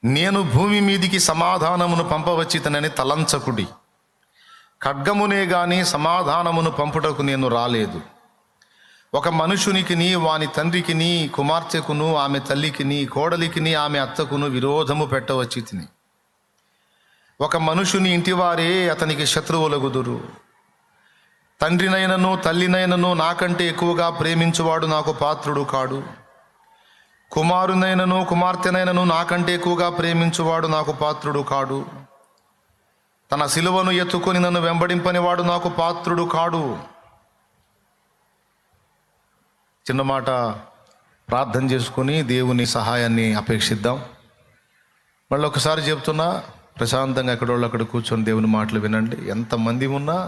నేను భూమి మీదికి సమాధానమును పంపవచ్చితనని తలంచకుడి. ఖడ్గమునే గాని సమాధానమును పంపుటకు నేను రాలేదు. ఒక మనుషునికిని వాని తండ్రికిని కుమార్తెకును ఆమె తల్లికిని కోడలికిని ఆమె అత్తకును విరోధము పెట్టవచ్చి తిని. ఒక మనుషుని ఇంటివారే అతనికి శత్రువులగుదురు. తండ్రినైనను తల్లినైనను నాకంటే ఎక్కువగా ప్రేమించువాడు నాకు పాత్రుడు కాడు. కుమారునైనను కుమార్తెనైనను నాకంటే ఎక్కువగా ప్రేమించువాడు నాకు పాత్రుడు కాడు. తన సిలువను ఎత్తుకొని నన్ను వెంబడింపనివాడు నాకు పాత్రుడు కాడు. చిన్న మాట ప్రార్థన చేసుకొని దేవుని సహాయాన్ని అపేక్షిద్దాం. మళ్ళీ ఒకసారి చెప్తున్నా, ప్రశాంతంగా ఎక్కడోళ్ళు అక్కడ కూర్చొని దేవుని మాటలు వినండి. ఎంతమంది ఉన్నా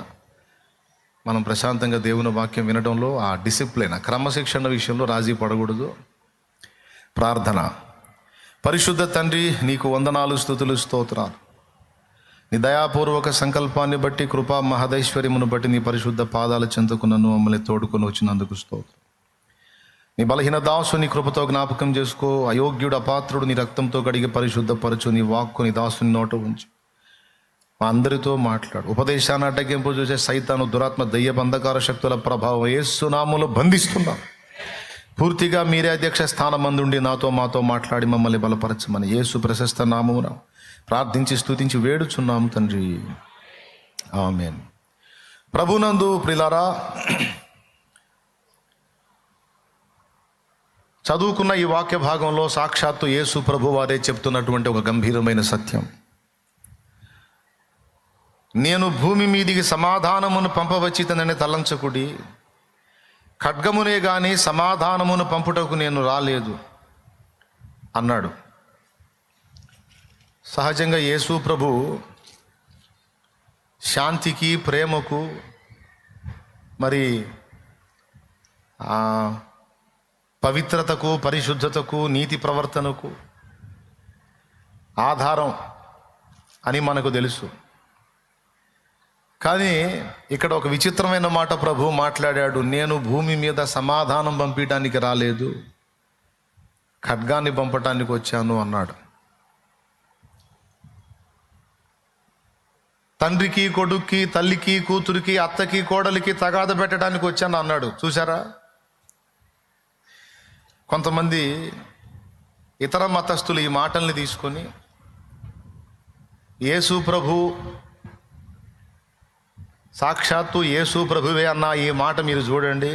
మనం ప్రశాంతంగా దేవుని వాక్యం వినడంలో ఆ డిసిప్లిన్, ఆ క్రమశిక్షణ విషయంలో రాజీ పడకూడదు. ప్రార్థన. పరిశుద్ధ తండ్రి, నీకు వందనాలు, స్తుతులు, స్తోత్రాలు. నీ దయాపూర్వక సంకల్పాన్ని బట్టి, కృపా మహదైశ్వర్యమును బట్టి నీ పరిశుద్ధ పాదాల చెంతకు నన్ను మమ్మల్ని తోడుకొని వచ్చినందుకు స్తోత్రం. నీ బలహీన దాసు నీ కృపతో జ్ఞాపకం చేసుకో. అయోగ్యుడు అపాత్రుడు నీ రక్తంతో కడిగి పరిశుద్ధపరచు. నీ వాక్కు నీ దాసుని నోట ఉంచు. మా అందరితో మాట్లాడు. ఉపదేశాన్ని అడ్డగింపు చూసే సైతాను, దురాత్మ, దయ్య బంధకార శక్తుల ప్రభావం యేసు నామములో బంధిస్తున్నాం. పూర్తిగా మీరే అధ్యక్ష స్థానం అందుండి నాతో మాతో మాట్లాడి మమ్మల్ని బలపరచమని యేసు ప్రశస్త నామమున ప్రార్థించి స్తుతించి వేడుచున్నాము తండ్రి, ఆమేన్. ప్రభునందు ప్రియులారా, చదువుకున్న ఈ వాక్య భాగంలో సాక్షాత్తు యేసు ప్రభు వారే చెప్తున్నటువంటి ఒక గంభీరమైన సత్యం. నేను భూమి మీదికి సమాధానమును పంపవచ్చితనని తలంచకుడి. ఖడ్గమునే గాని సమాధానమును పంపుటకు నేను రాలేదు అన్నాడు. సహజంగా యేసు ప్రభు శాంతికి, ప్రేమకు, మరి పవిత్రతకు, పరిశుద్ధతకు, నీతి ప్రవర్తనకు ఆధారం అని మనకు తెలుసు. కానీ ఇక్కడ ఒక విచిత్రమైన మాట ప్రభు మాట్లాడాడు. నేను భూమి మీద సమాధానం పంపించడానికి రాలేదు, ఖడ్గాన్ని పంపటానికి వచ్చాను అన్నాడు. తండ్రికి, కొడుక్కి, తల్లికి, కూతురికి, అత్తకి, కోడలికి తగాద పెట్టడానికి వచ్చాను అన్నాడు. చూసారా? కొంతమంది ఇతర మతస్థులు ఈ మాటల్ని తీసుకొని యేసు ప్రభు, సాక్షాత్తు యేసు ప్రభువే అన్న ఈ మాట మీరు చూడండి,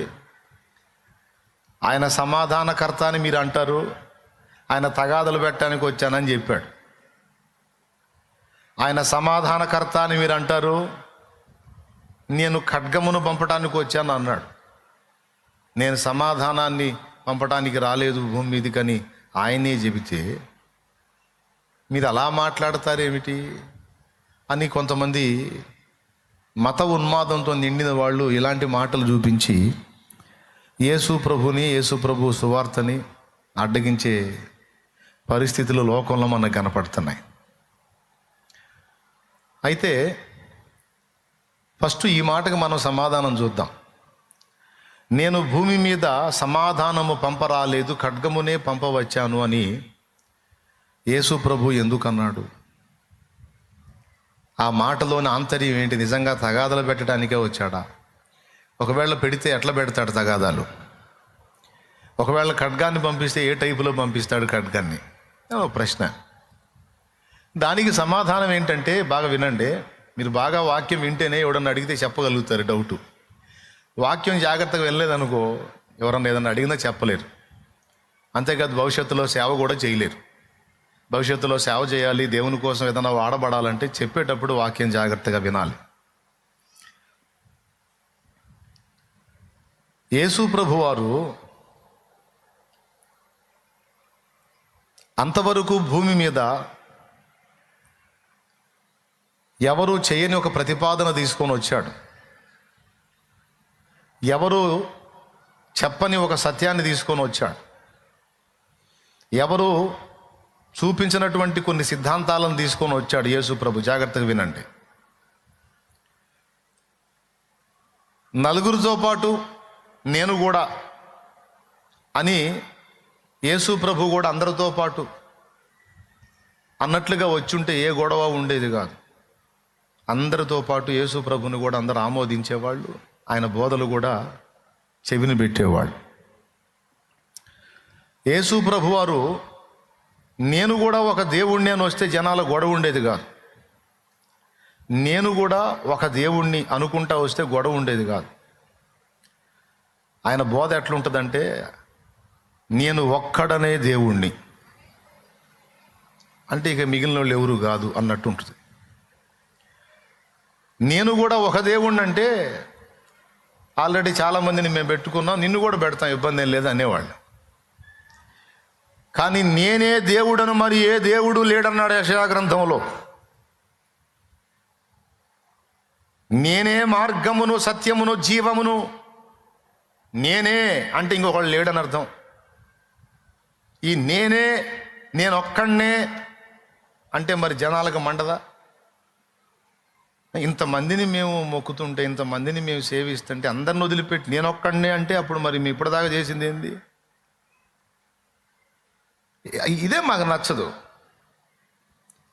ఆయన సమాధానకర్త అని మీరు అంటారు, ఆయన తగాదలు పెట్టడానికి వచ్చానని చెప్పాడు. ఆయన సమాధానకర్త అని మీరు అంటారు, నేను ఖడ్గమును పంపడానికి వచ్చాను అన్నాడు. నేను సమాధానాన్ని పంపడానికి రాలేదు భూమి మీదకని ఆయనే చెబితే మీరు అలా మాట్లాడతారేమిటి అని కొంతమంది మత ఉన్మాదంతో నిండిన వాళ్ళు ఇలాంటి మాటలు చూపించి యేసు ప్రభుని, యేసు ప్రభు సువార్తని అడ్డగించే పరిస్థితులు లోకంలో మనకు కనపడుతున్నాయి. అయితే ఫస్ట్ ఈ మాటకు మనం సమాధానం చూద్దాం. నేను భూమి మీద సమాధానము పంపరాలేదు, ఖడ్గమునే పంపవచ్చాను అని యేసు ప్రభు ఎందుకన్నాడు? ఆ మాటలోని ఆంతర్యం ఏంటి? నిజంగా తగాదాలు పెట్టడానికే వచ్చాడా? ఒకవేళ పెడితే ఎట్లా పెడతాడు తగాదాలు? ఒకవేళ ఖడ్గాన్ని పంపిస్తే ఏ టైపులో పంపిస్తాడు ఖడ్గాన్ని? ప్రశ్న. దానికి సమాధానం ఏంటంటే, బాగా వినండి, మీరు బాగా వాక్యం వింటేనే ఎవడన్నా అడిగితే చెప్పగలుగుతారు డౌటు. వాక్యం జాగ్రత్తగా వెళ్ళలేదనుకో, ఎవరన్నా ఏదన్నా అడిగినా చెప్పలేరు. అంతేకాదు భవిష్యత్తులో సేవ కూడా చేయలేరు. భవిష్యత్తులో సేవ చేయాలి, దేవుని కోసం ఏదైనా వాడబడాలంటే చెప్పేటప్పుడు వాక్యం జాగ్రత్తగా వినాలి. యేసు ప్రభువారు అంతవరకు భూమి మీద ఎవరు చేయని ఒక ప్రతిపాదన తీసుకొని వచ్చాడు. ఎవరు చెప్పని ఒక సత్యాన్ని తీసుకొని వచ్చాడు. ఎవరు చూపించినటువంటి కొన్ని సిద్ధాంతాలను తీసుకొని వచ్చాడు యేసు ప్రభు. జాగ్రత్తగా వినండి. నలుగురితో పాటు నేను కూడా అని యేసు ప్రభు కూడా అందరితో పాటు అన్నట్లుగా వచ్చుంటే ఏ గొడవ ఉండేది కాదు. అందరితో పాటు యేసు ప్రభుని కూడా అందరూ ఆమోదించేవాళ్ళు, ఆయన బోధలు కూడా చెవిని పెట్టేవాళ్ళు. యేసు ప్రభు వారు నేను కూడా ఒక దేవుణ్ణి అని వస్తే జనాల గొడవ ఉండేది కాదు. నేను కూడా ఒక దేవుణ్ణి అనుకుంటా వస్తే గొడవ ఉండేది కాదు. ఆయన బోధ ఎట్లుంటుందంటే, నేను ఒక్కడనే దేవుణ్ణి అంటే ఇక మిగిలిన వాళ్ళు ఎవరు కాదు అన్నట్టు ఉంటుంది. నేను కూడా ఒక దేవుణ్ణి అంటే ఆల్రెడీ చాలామందిని మేము పెట్టుకున్నాం, నిన్ను కూడా పెడతాం, ఇబ్బంది ఏం లేదు అనేవాళ్ళు. కానీ నేనే దేవుడను మరి ఏ దేవుడు లేడన్నాడు యెషయా గ్రంథంలో. నేనే మార్గమును సత్యమును జీవమును, నేనే అంటే ఇంకొకళ్ళు లేడని అర్థం. ఈ నేను ఒక్కడనే అంటే మరి జనాలకు మండదా? ఇంతమందిని మేము మొక్కుతుంటే, ఇంతమందిని మేము సేవిస్తుంటే అందరిని వదిలిపెట్టి నేను ఒక్కడనే అంటే అప్పుడు మరి మీ ఇప్పటిదాకా చేసింది ఏంది? ఇదే మాకు నచ్చదు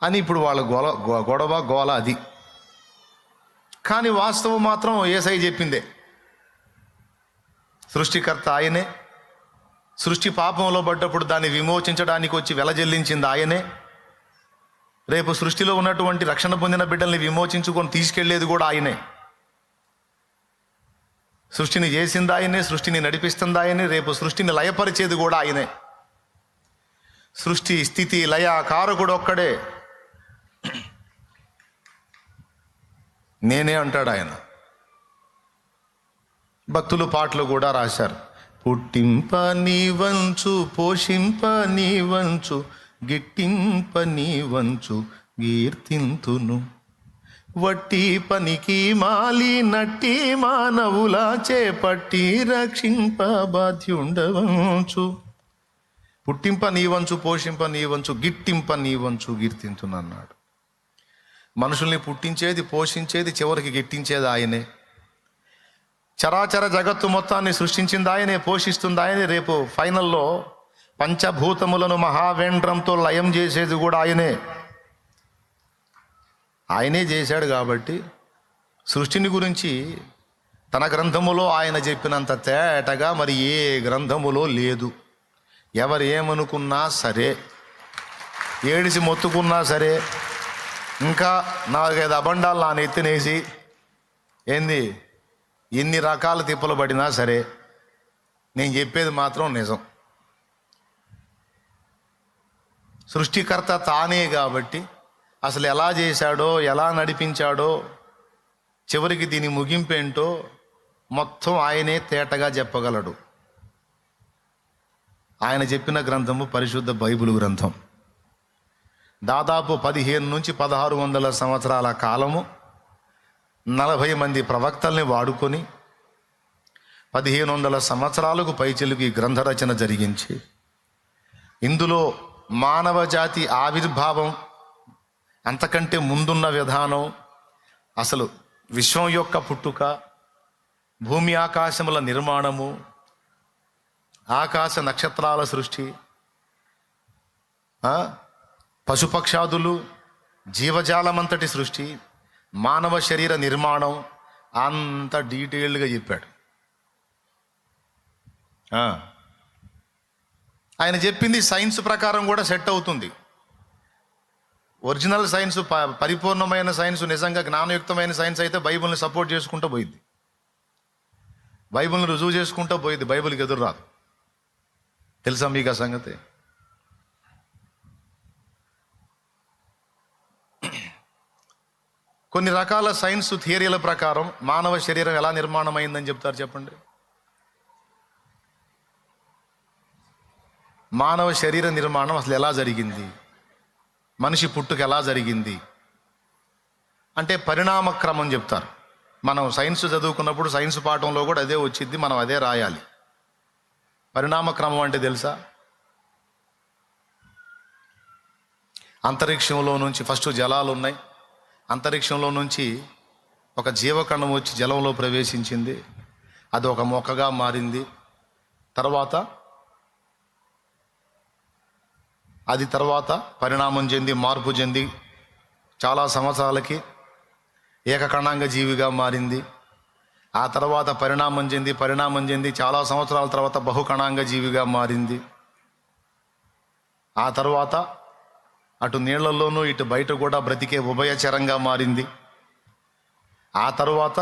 అని ఇప్పుడు వాళ్ళ గొడవ గోల అది. కానీ వాస్తవం మాత్రం యేసయ్య చెప్పిందే. సృష్టికర్త ఆయనే, సృష్టి పాపంలో పడ్డప్పుడు దాన్ని విమోచించడానికి వచ్చి వెలజల్లించింది ఆయనే, రేపు సృష్టిలో ఉన్నటువంటి రక్షణ పొందిన బిడ్డల్ని విమోచించుకొని తీసుకెళ్లేది కూడా ఆయనే. సృష్టిని చేసింది ఆయనే, సృష్టిని నడిపిస్తుంది ఆయనే, రేపు సృష్టిని లయపరిచేది కూడా ఆయనే. సృష్టి స్థితి లయ కారకుడు ఒక్కడే, నేనే అంటాడు ఆయన. భక్తులు పాటలు కూడా రాశారు. పుట్టింప నీ వంచు, పోషింప నీ వంచు, గిట్టింప నీ వంచు కీర్తింతును, వట్టి పనికి మాలి నట్టి మానవులా చేపట్టి రక్షింప బాధ్యుండవంచు. పుట్టింప నీ వంచు, పోషింప నీ వంచు, గిట్టింప నీ వంచు కీర్తింతును అన్నాడు. మనుషుల్ని పుట్టించేది, పోషించేది, చివరికి గిట్టించేది ఆయనే. చరాచర జగత్తు మొత్తాన్ని సృష్టించింది ఆయనే, పోషిస్తుంది ఆయనే. రేపు ఫైనల్లో పంచభూతములను మహావేంద్రంతో లయం చేసేది కూడా ఆయనే. ఆయనే చేశాడు కాబట్టి సృష్టిని గురించి తన గ్రంథములో ఆయన చెప్పినంత తేటగా మరి ఏ గ్రంథములో లేదు. ఎవరు ఏమనుకున్నా సరే, ఏడిసి మొత్తుకున్నా సరే, ఇంకా 4-5 అబండాలు నా నెత్తినేసి ఏంది ఎన్ని రకాల తిప్పలు పడినా సరే నేను చెప్పేది మాత్రం నిజం. సృష్టికర్త తానే కాబట్టి అసలు ఎలా చేశాడో, ఎలా నడిపించాడో, చివరికి దీని ముగింపేంటో మొత్తం ఆయనే తేటగా చెప్పగలడు. ఆయన చెప్పిన గ్రంథము పరిశుద్ధ బైబిల్ గ్రంథం. దాదాపు 15 నుంచి 1600 సంవత్సరాల కాలము 40 మంది ప్రవక్తల్ని వాడుకొని 1500 సంవత్సరాలకు పైచిలుకు ఈ గ్రంథ రచన జరిగించి, ఇందులో మానవ జాతి ఆవిర్భావం, అంతకంటే ముందున్న విధానం, అసలు విశ్వం యొక్క పుట్టుక, భూమి ఆకాశముల నిర్మాణము, ఆకాశ నక్షత్రాల సృష్టి, పశుపక్షాదులు, జీవజాలమంతటి సృష్టి, మానవ శరీర నిర్మాణం అంత డీటెయిల్డ్గా చెప్పాడు. ఆయన చెప్పింది సైన్స్ ప్రకారం కూడా సెట్ అవుతుంది. ఒరిజినల్ సైన్స్, పరిపూర్ణమైన సైన్స్, నిజంగా జ్ఞానయుక్తమైన సైన్స్ అయితే బైబిల్ని సపోర్ట్ చేసుకుంటూ పోయింది, బైబిల్ని రుజువు చేసుకుంటూ పోయింది, బైబిల్కి ఎదురు రాదు. తెలుసా మీకు ఆ సంగతి? కొన్ని రకాల సైన్స్ థియరీల ప్రకారం మానవ శరీరం ఎలా నిర్మాణం అయిందని చెప్తారు చెప్పండి. మానవ శరీర నిర్మాణం అసలు ఎలా జరిగింది, మనిషి పుట్టుక ఎలా జరిగింది అంటే పరిణామ క్రమం చెప్తారు. మనం సైన్స్ చదువుకున్నప్పుడు సైన్స్ పాఠంలో కూడా అదే వచ్చింది, మనం అదే రాయాలి. పరిణామ క్రమం అంటే తెలుసా? అంతరిక్షంలో నుంచి ఫస్ట్ జలాలు ఉన్నాయి, అంతరిక్షంలో నుంచి ఒక జీవకణం వచ్చి జలంలో ప్రవేశించింది, అది ఒక మొక్కగా మారింది. తర్వాత అది తర్వాత పరిణామం చెంది మార్పు చెంది చాలా సంవత్సరాలకి ఏకకణాంగ జీవిగా మారింది. ఆ తర్వాత పరిణామం చెంది చాలా సంవత్సరాల తర్వాత బహుకణాంగ జీవిగా మారింది. ఆ తర్వాత అటు నీళ్లలోనూ ఇటు బయట కూడా బ్రతికే ఉభయచరంగా మారింది. ఆ తర్వాత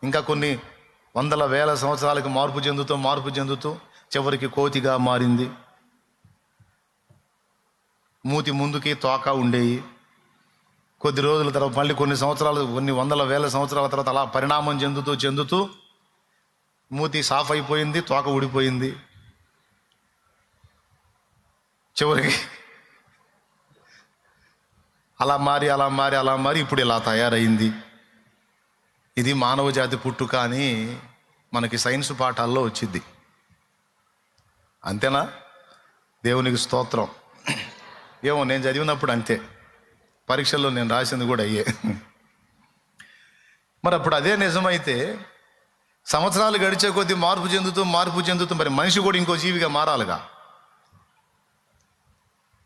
ఇంకా కొన్ని వందల వేల సంవత్సరాలకు మార్పు చెందుతూ చివరికి కోతిగా మారింది. మూతి ముందుకి తోక ఉండేవి. కొద్ది రోజుల తర్వాత మళ్ళీ కొన్ని వందల వేల సంవత్సరాల తర్వాత అలా పరిణామం చెందుతూ మూతి సాఫ్ అయిపోయింది, తోక ఊడిపోయింది. చివరికి అలా మారి ఇప్పుడు ఇలా తయారైంది. ఇది మానవ జాతి పుట్టుక అని మనకి సైన్స్ పాఠాల్లో వచ్చింది. అంతేనా? దేవునికి స్తోత్రం. ఏమో నేను చదివినప్పుడు అంతే, పరీక్షల్లో నేను రాసింది కూడా అయ్యే. మరి అప్పుడు అదే నిజమైతే సంవత్సరాలు గడిచే కొద్దీ మార్పు చెందుతూ మరి మనిషి కూడా ఇంకో జీవిగా మారాలిగా.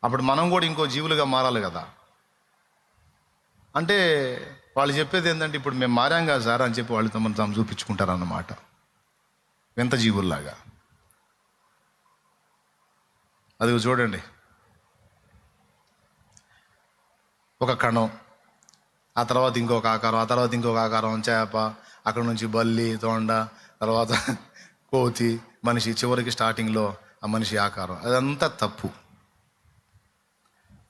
అప్పుడు మనం కూడా ఇంకో జీవులుగా మారాలి కదా. అంటే వాళ్ళు చెప్పేది ఏంటంటే ఇప్పుడు మేము మారాం కదా సార్ అని చెప్పి వాళ్ళు తమను తాము చూపించుకుంటారన్నమాట, వింత జీవుల్లాగా. అది చూడండి, ఒక కణం, ఆ తర్వాత ఇంకొక ఆకారం, చేప, అక్కడ నుంచి బల్లి, తోండ, తర్వాత కోతి, మనిషి, చివరికి స్టార్టింగ్లో ఆ మనిషి ఆకారం. అదంతా తప్పు.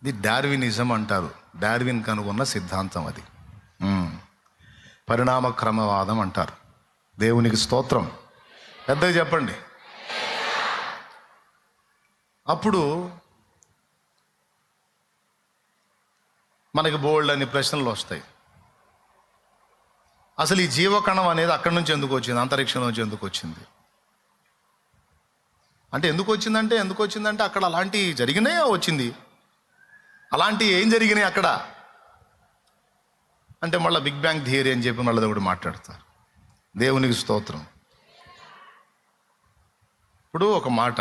ఇది డార్వినిజం అంటారు. డార్విన్ కనుగొన్న సిద్ధాంతం అది. పరిణామ క్రమవాదం అంటారు. దేవునికి స్తోత్రం. పెద్దగా చెప్పండి. అప్పుడు మనకి బోల్డ్ అని ప్రశ్నలు వస్తాయి. అసలు ఈ జీవకణం అనేది అక్కడి నుంచి ఎందుకు వచ్చింది, అంతరిక్షం నుంచి ఎందుకు వచ్చింది అంటే ఎందుకు వచ్చిందంటే అక్కడ అలాంటివి జరిగినాయో వచ్చింది. అలాంటివి ఏం జరిగినాయి అక్కడ అంటే మళ్ళీ బిగ్ బ్యాంగ్ థియరీ అని చెప్పి మళ్ళీ కూడా మాట్లాడతారు. దేవునికి స్తోత్రం. ఇప్పుడు ఒక మాట,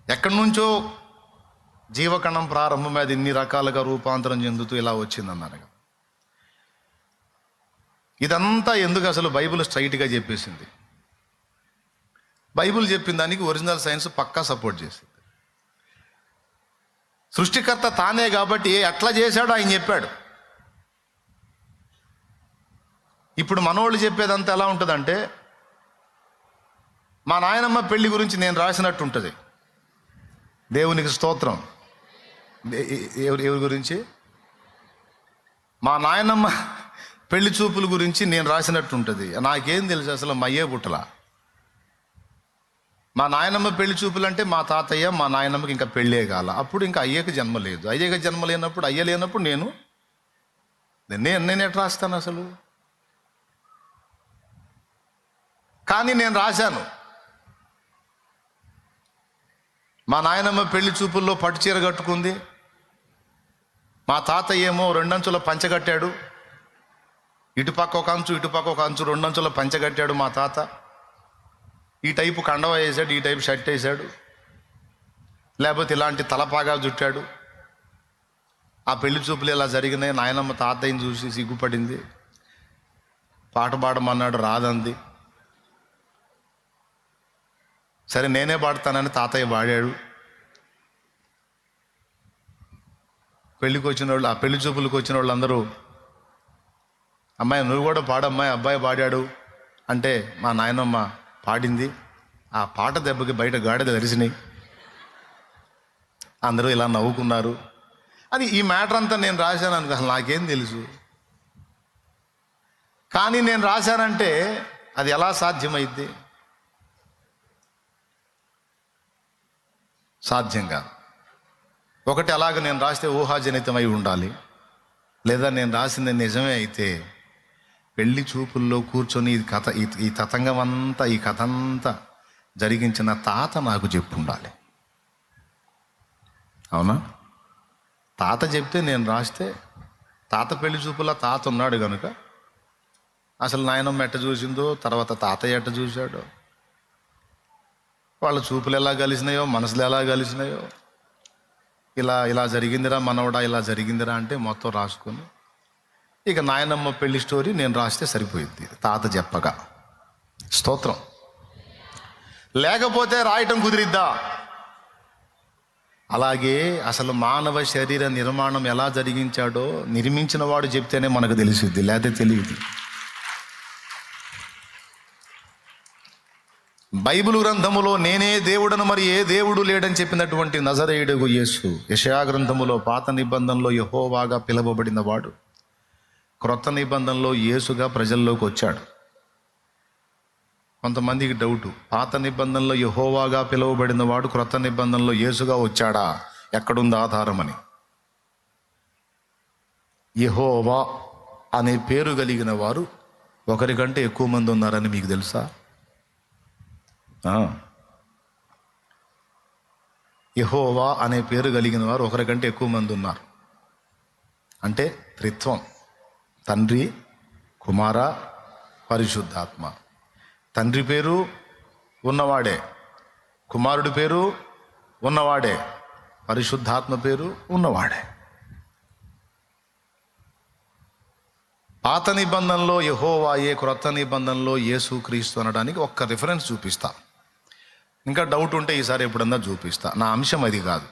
ఎక్కడి నుంచో జీవకణం ప్రారంభమే, అది ఇన్ని రకాలుగా రూపాంతరం చెందుతూ ఇలా వచ్చిందన్నారు. ఇదంతా ఎందుకు అసలు బైబిల్ స్ట్రైట్గా చెప్పేసింది. బైబిల్ చెప్పిన దానికి ఒరిజినల్ సైన్స్ పక్కా సపోర్ట్ చేసింది. సృష్టికర్త తానే కాబట్టి ఎట్లా చేశాడో ఆయన చెప్పాడు. ఇప్పుడు మనోళ్ళు చెప్పేదంతా ఎలా ఉంటుందంటే, మా నాయనమ్మ పెళ్లి గురించి నేను రాసినట్టు ఉంటుంది. దేవునికి స్తోత్రం. ఎవరి గురించి? మా నాయనమ్మ పెళ్లి చూపుల గురించి నేను రాసినట్టు ఉంటుంది. నాకేం తెలుసు అసలు, మా అయ్యే పుట్టలా. మా నాయనమ్మ పెళ్లి చూపులు అంటే మా తాతయ్య మా నాయనమ్మకి ఇంకా పెళ్ళే కాల, అప్పుడు ఇంకా అయ్యకి జన్మ లేదు. అయ్యకి జన్మ లేనప్పుడు, అయ్య లేనప్పుడు నేను ఎట్లా రాస్తాను అసలు? కానీ నేను రాశాను. మా నాయనమ్మ పెళ్లి చూపుల్లో పట్టు చీర కట్టుకుంది, మా తాతయ్య ఏమో రెండంచుల పంచగట్టాడు. ఇటుపక్క ఒక అంచు రెండంచుల పంచగట్టాడు మా తాత. ఈ టైపు కండవ వేసాడు, ఈ టైపు షర్ట్ వేసాడు, లేకపోతే ఇలాంటి తలపాగా చుట్టాడు. ఆ పెళ్లి చూపులు ఇలా జరిగినాయి. నాయనమ్మ తాతయ్యని చూసి సిగ్గుపడింది, పాట పాడమన్నాడు, రాదంది. సరే నేనే పాడతానని తాతయ్య పాడాడు. పెళ్ళికి వచ్చిన వాళ్ళు, ఆ పెళ్లి చూపులకు వచ్చిన వాళ్ళు అందరూ, అమ్మాయి నువ్వు కూడా పాడమ్మాయి, అబ్బాయి పాడాడు అంటే మా నాయనమ్మ పాడింది. ఆ పాట దెబ్బకి బయట గాడిద తెరిసినాయి. అందరూ ఇలా నవ్వుకున్నారు. అది ఈ మ్యాటర్ అంతా నేను రాశాను అనుకో, అసలు నాకేం తెలుసు. కానీ నేను రాశానంటే అది ఎలా సాధ్యమైద్ది? సాధ్యం కాదు. ఒకటి, అలాగ నేను రాస్తే ఊహాజనితమై ఉండాలి, లేదా నేను రాసింది నిజమే అయితే పెళ్లి చూపుల్లో కూర్చొని ఈ తతంగం అంతా, ఈ కథ అంతా జరిగించిన తాత నాకు చెప్పు ఉండాలి. అవునా? తాత చెప్తే నేను రాస్తే, తాత పెళ్లి చూపుల్లో తాత ఉన్నాడు కనుక అసలు నాయనమ్మ ఎట్ట చూసిందో, తర్వాత తాతయ్య ఎట్ట చూశాడో, వాళ్ళ చూపులు ఎలా కలిసినాయో, మనసులు ఎలా కలిసినాయో, ఇలా ఇలా జరిగిందిరా మనవడా, ఇలా జరిగిందిరా అంటే మొత్తం రాసుకొని, ఇక నాయనమ్మ పెళ్లి స్టోరీ నేను రాస్తే సరిపోయింది తాత చెప్పగా. స్తోత్రం. లేకపోతే రాయటం కుదిరిద్దా? అలాగే అసలు మానవ శరీర నిర్మాణం ఎలా జరిగించాడో నిర్మించిన వాడు చెప్తేనే మనకు తెలిసిద్ది, లేకపోతే తెలియదు. బైబిల్ గ్రంథములో నేనే దేవుడను మరి ఏ దేవుడు లేడని చెప్పినటువంటి నజరేయుడు యేసు, యెషయా గ్రంథములో పాత నిబంధనలో యెహోవాగా పిలువబడిన వాడు క్రొత్త నిబంధనలో యేసుగా ప్రజల్లోకి వచ్చాడు. కొంతమందికి డౌటు, పాత నిబంధనలో యెహోవాగా పిలువబడిన వాడు క్రొత్త నిబంధనలో యేసుగా వచ్చాడా, ఎక్కడుంది ఆధారం అని. యెహోవా అనే పేరు కలిగిన వారు ఒకరికంటే ఎక్కువ మంది ఉన్నారని మీకు తెలుసా? యెహోవా అనే పేరు కలిగిన వారు ఒకరికంటే ఎక్కువ మంది ఉన్నారు. అంటే త్రిత్వం, తండ్రి, కుమార, పరిశుద్ధాత్మ. తండ్రి పేరు ఉన్నవాడే, కుమారుడి పేరు ఉన్నవాడే, పరిశుద్ధాత్మ పేరు ఉన్నవాడే. పాత నిబంధనలో యెహోవాయే, క్రొత్త నిబంధనలో యేసుక్రీస్తు అనడానికి ఒక్క రిఫరెన్స్ చూపిస్తా. ఇంకా డౌట్ ఉంటే ఈసారి ఎప్పుడన్నా చూపిస్తా. నా అంశం అది కాదు,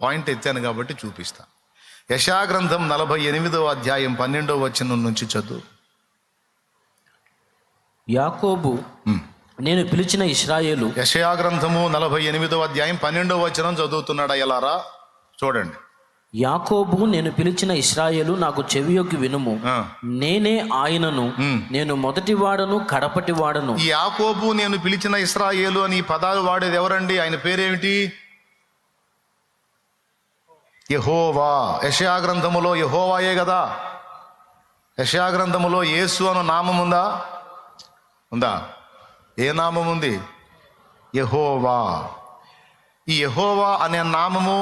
పాయింట్ ఎత్తాను కాబట్టి చూపిస్తా. యెషయా గ్రంథం 48వ అధ్యాయం 12వ వచనం నుంచి చదువు. యాకోబు నేను పిలిచిన ఇశ్రాయేలు. యెషయా గ్రంథము 48వ అధ్యాయం 12వ వచనం చదువుతున్నాడు. ఎలారా చూడండి. యాకోబు నేను పిలిచిన ఇశ్రాయేలు నాకు చెవియొగ్గి వినుము, నేనే ఆయనను, నేను మొదటి వాడను కడపటి వాడను. ఈ యాకోబు నేను పిలిచిన ఇశ్రాయేలు అని పదాలు వాడేది ఎవరండి? ఆయన పేరేమిటి? యెహోవా. యెషయా గ్రంథములో యెహోవాయే కదా. యెషయా గ్రంథములో యేసు అను నామం ఉందా? ఉందా? ఏ నామం ఉంది? యెహోవా. ఈ యెహోవా అనే నామము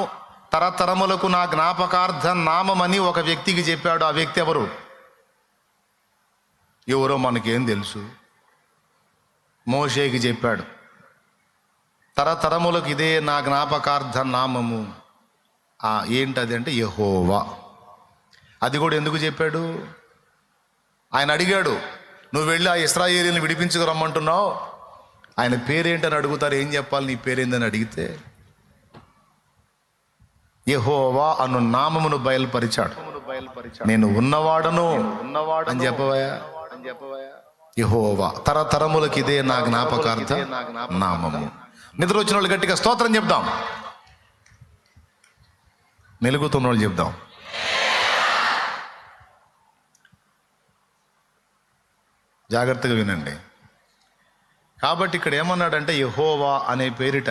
తరతరములకు నా జ్ఞాపకార్థ నామమని ఒక వ్యక్తికి చెప్పాడు. ఆ వ్యక్తి ఎవరు? ఎవరో మనకేం తెలుసు. మోషేకి చెప్పాడు, తరతరములకు ఇదే నా జ్ఞాపకార్థ నామము. ఏంటది అంటే యెహోవా. అది కూడా ఎందుకు చెప్పాడు? ఆయన అడిగాడు, నువ్వు వెళ్ళి ఆ ఇశ్రాయేలీని విడిపించుకురమ్మంటున్నావు, ఆయన పేరేంటని అడుగుతారు, ఏం చెప్పాలి నీ పేరేందని అడిగితే యెహోవా అను నామమును బయలుపరిచాడు. నేను ఉన్నవాడను అని చెప్పవయా. యెహోవా తరతరములకు ఇదే నా జ్ఞాపకార్థ నామము. నిద్ర వచ్చిన వాళ్ళు గట్టిగా స్తోత్రం చెప్దాం. మెలుగుతున్న వాళ్ళు చెప్దాం. జాగ్రత్తగా వినండి. కాబట్టి ఇక్కడ ఏమన్నాడంటే యెహోవా అనే పేరిట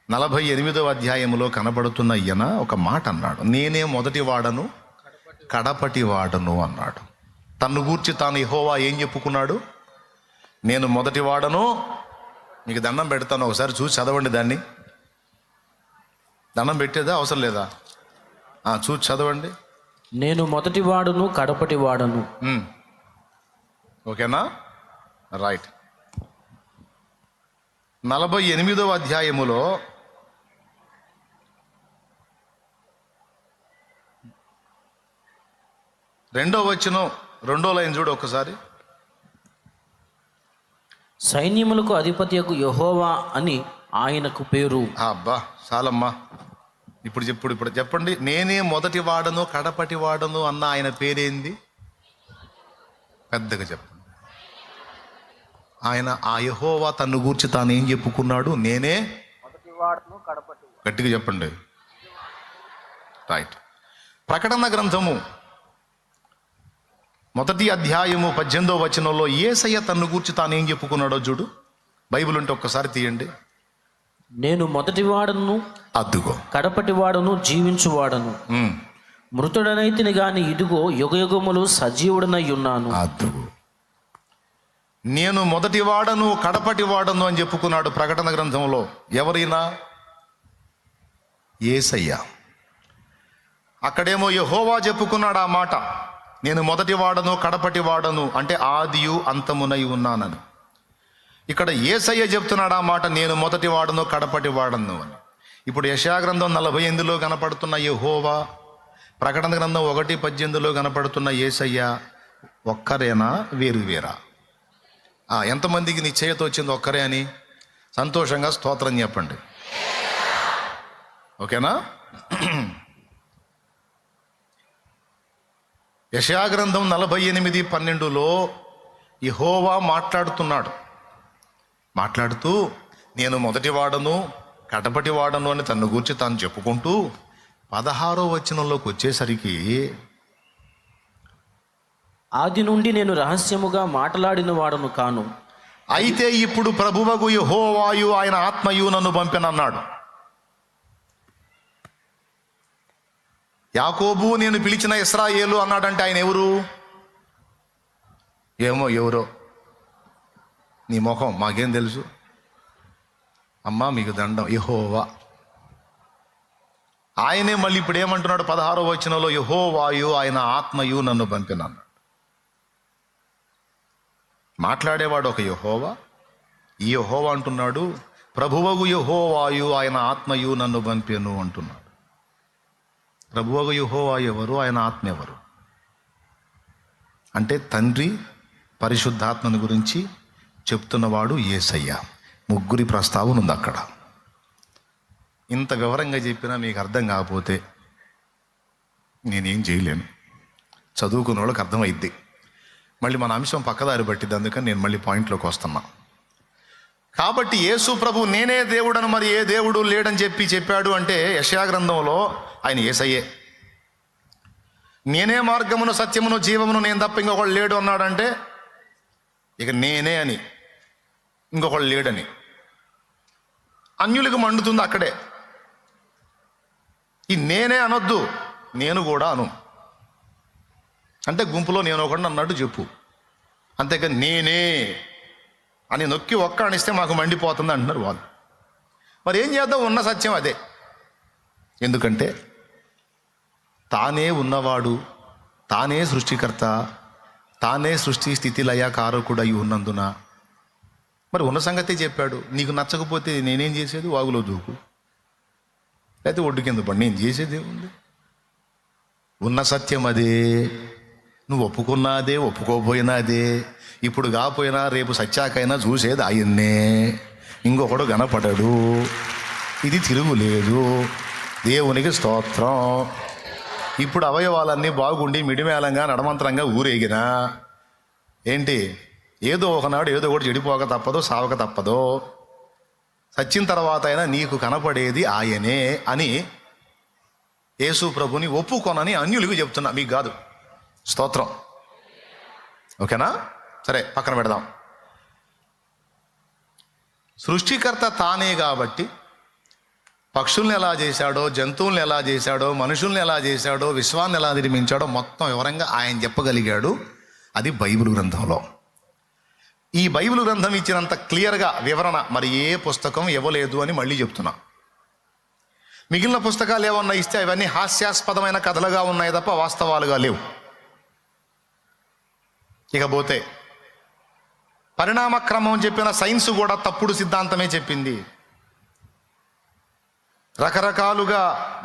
48వ అధ్యాయములో కనబడుతున్న ఈయన ఒక మాట అన్నాడు, నేనే మొదటి వాడను కడపటి వాడను అన్నాడు. తన్ను గూర్చి తాను యెహోవా ఏం చెప్పుకున్నాడు? నేను మొదటి వాడను. మీకు దండం పెడతాను, ఒకసారి చూసి చదవండి. దాన్ని దండం పెట్టేదా అవసరం లేదా? చూసి చదవండి. నేను మొదటి వాడును కడపటి వాడను. ఓకేనా? రైట్. 48వ అధ్యాయములో 2వ వచనం 2వ లైన్ చూడు ఒకసారి. సైన్యములకు అధిపతియకు యెహోవా అని ఆయనకు పేరు. అబ్బా చాలమ్మా. ఇప్పుడు చెప్పండి, నేనే మొదటి వాడను కడపటి వాడను అన్న ఆయన పేరేంది? పెద్దగా చెప్పండి. ఆయన ఆ యెహోవా తన్ను గూర్చి తాను ఏం చెప్పుకున్నాడు? నేనే మొదటి వాడను కడపటి. గట్టిగా చెప్పండి. రైట్. ప్రకటన గ్రంథము 1వ అధ్యాయము 18వ వచనంలో యేసయ్య తన్ను గూర్చి తాను ఏం చెప్పుకున్నాడో చూడు. బైబిల్ ఉంటే ఒక్కసారి తీయండి. నేను మొదటి వాడను, అద్దుగో కడపటి వాడను, జీవించువాడను, మృతుడనైతిని గాని ఇదిగో యుగయుగములు సజీవుడనై ఉన్నాను. అద్దుగో. నేను మొదటి వాడను కడపటి వాడను అని చెప్పుకున్నాడు ప్రకటన గ్రంథంలో. ఎవరైనా? యేసయ్య. అక్కడేమో యెహోవా చెప్పుకున్నాడు ఆ మాట, నేను మొదటి వాడను కడపటి వాడను అంటే ఆదియు అంతమునై ఉన్నానని. ఇక్కడ యేసయ్య చెప్తున్నాడు ఆ మాట, నేను మొదటి వాడను కడపటి వాడను అని. ఇప్పుడు యెషయా గ్రంథం 48లో కనపడుతున్న యెహోవా, ప్రకటన గ్రంథం 1:18లో కనపడుతున్న యేసయ్య ఒక్కరేనా వేరు వేరా? ఎంతమందికి నిశ్చయత వచ్చింది ఒక్కరే అని? సంతోషంగా స్తోత్రం చెప్పండి. ఓకేనా? యెషయా గ్రంథం 48:12లో యెహోవా మాట్లాడుతూ నేను మొదటి వాడను కడపటి వాడను అని తన్ను గూర్చి తాను చెప్పుకుంటూ 16వ వచనంలోకి వచ్చేసరికి, ఆది నుండి నేను రహస్యముగా మాట్లాడిన వాడను కాను, అయితే ఇప్పుడు ప్రభువగు యెహోవాయు ఆయన ఆత్మయు నన్ను పంపెనన్నాడు. యాకోబు నేను పిలిచిన ఇశ్రాయేలు అన్నాడంటే ఆయన ఎవరు? ఎవరో నీ ముఖం మాకేం తెలుసు అమ్మా, మీకు దండం, యెహోవా. ఆయనే మళ్ళీ ఇప్పుడు ఏమంటున్నాడు 16వ వచనంలో, యెహోవాయు ఆయన ఆత్మయు నన్ను పంపినన్నాడు. మాట్లాడేవాడు ఒక యెహోవా. ఈ యెహోవా అంటున్నాడు ప్రభువగు యెహోవాయు ఆయన ఆత్మయు నన్ను పంపెను అంటున్నాడు. ప్రభువగు యెహోవా ఎవరు? ఆయన ఆత్మ ఎవరు? అంటే తండ్రి పరిశుద్ధాత్మని గురించి చెప్తున్నవాడు యేసయ్య. ముగ్గురి ప్రస్తావన ఉంది అక్కడ. ఇంత వివరంగా చెప్పినా మీకు అర్థం కాకపోతే నేనేం చేయలేను. చదువుకున్న వాళ్ళకి అర్థమైద్ది. మళ్ళీ మన అంశం పక్కదారి పట్టిద్ది, అందుకని నేను మళ్ళీ పాయింట్లోకి వస్తున్నా. కాబట్టి యేసు ప్రభు నేనే దేవుడను మరి ఏ దేవుడు లేడని చెప్పాడు అంటే యెషయా గ్రంథంలో ఆయన యేసయ్యే. నేనే మార్గమును సత్యమును జీవమును, నేను తప్ప ఇంకొకళ్ళు లేడు అన్నాడంటే ఇక నేనే అని, ఇంకొకళ్ళు లేడని అన్యులకు మండుతుంది అక్కడే. ఈ నేనే అనొద్దు, నేను కూడా అను. అంటే గుంపులో నేను ఒకటి అన్నట్టు చెప్పు, అంతేకాని నేనే అని నొక్కి ఒక్క అనిస్తే మాకు మండిపోతుంది అంటున్నారు వాళ్ళు. మరి ఏం చేద్దాం? ఉన్న సత్యం అదే. ఎందుకంటే తానే ఉన్నవాడు, తానే సృష్టికర్త, తానే సృష్టి స్థితి లయ కారకుడు అయి ఉన్నందున మరి ఉన్న సంగతే చెప్పాడు. నీకు నచ్చకపోతే నేనేం చేసేది? వాగులో దూకు, లేకపోతే ఒడ్డు కింద పడి, నేను చేసేది ఏముంది? ఉన్న సత్యం అదే. నువ్వు ఒప్పుకున్నాదే, ఒప్పుకోపోయినాదే. ఇప్పుడు కాపోయినా రేపు సత్యాకైనా చూసేది ఆయన్నే, ఇంకొకడు కనపడడు. ఇది తిరుగులేదు. దేవునికి స్తోత్రం. ఇప్పుడు అవయవాలన్నీ బాగుండి మిడిమేళంగా నడమంతరంగా ఊరేగినా ఏంటి? ఏదో ఒకనాడు ఏదో ఒకటి చెడిపోక తప్పదో, సావక తప్పదో. సచ్చిన తర్వాత అయినా నీకు కనపడేది ఆయనే అని యేసు ప్రభుని ఒప్పుకొనని అన్యులకు చెప్తున్నా, మీకు కాదు. స్తోత్రం. ఓకేనా? సరే, పక్కన పెడదాం. సృష్టికర్త తానే కాబట్టి పక్షుల్ని ఎలా చేశాడో, జంతువుల్ని ఎలా చేశాడో, మనుషుల్ని ఎలా చేశాడో, విశ్వాన్ని ఎలా నిర్మించాడో మొత్తం వివరంగా ఆయన చెప్పగలిగాడు. అది బైబిల్ గ్రంథంలో. ఈ బైబిల్ గ్రంథం ఇచ్చినంత క్లియర్గా వివరణ మరి ఏ పుస్తకం ఇవ్వలేదు అని మళ్ళీ చెప్తున్నా. మిగిలిన పుస్తకాలు ఏమన్నా ఇస్తే అవన్నీ హాస్యాస్పదమైన కథలుగా ఉన్నాయి తప్ప వాస్తవాలుగా లేవు. ఇకపోతే పరిణామ క్రమం చెప్పిన సైన్స్ కూడా తప్పుడు సిద్ధాంతమే చెప్పింది. రకరకాలుగా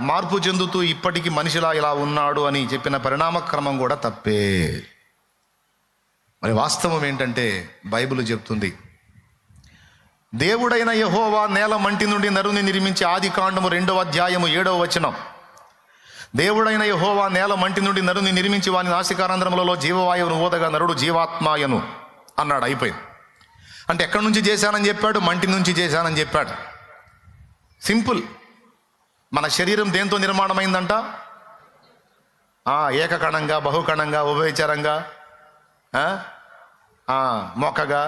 మార్పు చెందుతూ ఇప్పటికీ మనిషిలా ఇలా ఉన్నాడు అని చెప్పిన పరిణామ క్రమం కూడా తప్పే. మరి వాస్తవం ఏంటంటే బైబిల్ చెప్తుంది, దేవుడైన యెహోవా నేల మంటి నుండి నరుని నిర్మించి, ఆదికాండము 2వ అధ్యాయము 7వ వచనం. దేవుడైన యెహోవా నేల మంటి నుండి నరుని నిర్మించి వాని నాసికారంధ్రములలో జీవవాయువును ఊదగా నరుడు జీవాత్మాయను అన్నాడు. అయిపోయింది. అంటే ఎక్కడి నుంచి చేశానని చెప్పాడు? మంటి నుంచి చేశానని చెప్పాడు. సింపుల్. మన శరీరం దేంతో నిర్మాణమైందంట? ఏకకణంగా, బహుకణంగా, ఉభయచరంగా, మొక్కగా,